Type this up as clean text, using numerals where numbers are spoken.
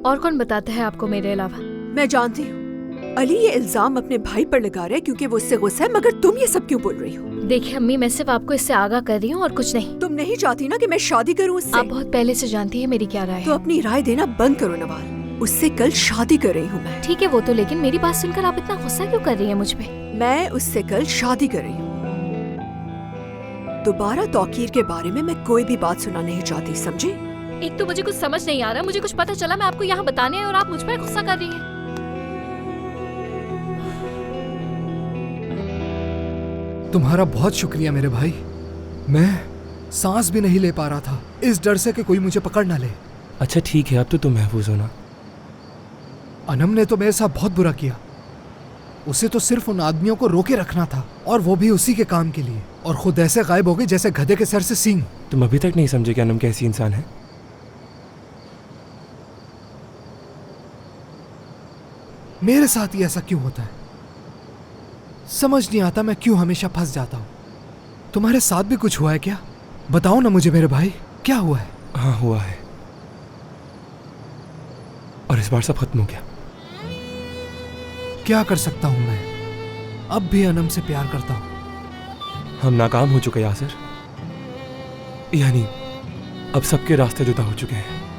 और कौन बताता है आपको मेरे अलावा? मैं जानती हूँ अली ये इल्जाम अपने भाई पर लगा रहा है क्योंकि वो उससे गुस्सा है, मगर तुम ये सब क्यों बोल रही हो? देखिए अम्मी, मैं सिर्फ आपको इससे आगाह कर रही हूँ और कुछ नहीं। तुम नहीं चाहती ना कि मैं शादी करूँ उससे? आप बहुत पहले से जानती है मेरी क्या राय तो है। अपनी राय देना बंद करो नवाल। उससे कल शादी कर रही हूँ मैं। ठीक है वो तो, लेकिन मेरी बात सुनकर आप इतना गुस्सा क्यों कर रही है मुझ पे? मैं उससे कल शादी कर रही हूँ। दोबारा तौकीर के बारे में मैं कोई भी बात सुनना नहीं चाहती, समझी? एक तो मुझे कुछ समझ नहीं आ रहा, मुझे कुछ पता चला मैं आपको यहाँ बताने आई और आप मुझ पर गुस्सा कर रही हैं। तुम्हारा बहुत शुक्रिया मेरे भाई। मैं सांस भी नहीं ले पा रहा था इस डर से कि कोई मुझे पकड़ ना ले। अच्छा ठीक है, अब तो तुम महफूज हो ना। अनम ने तो मेरे साथ बहुत बुरा किया। उसे तो सिर्फ उन आदमियों को रोके रखना था, और वो भी उसी के काम के लिए, और खुद ऐसे गायब हो गई जैसे गधे के सर से सींग। तुम अभी तक नहीं समझे कि अनम कैसी इंसान है। मेरे साथ ही ऐसा क्यों होता है? समझ नहीं आता मैं क्यों हमेशा फंस जाता हूँ। तुम्हारे साथ भी कुछ हुआ है क्या? बताओ ना मुझे मेरे भाई, क्या हुआ है? हाँ हुआ है, और इस बार सब खत्म हो गया। क्या कर सकता हूँ मैं? अब भी अनम से प्यार करता हूँ। हम नाकाम हो चुके यासिर, यानी अब सबके रास्ते जुदा हो चुके हैं।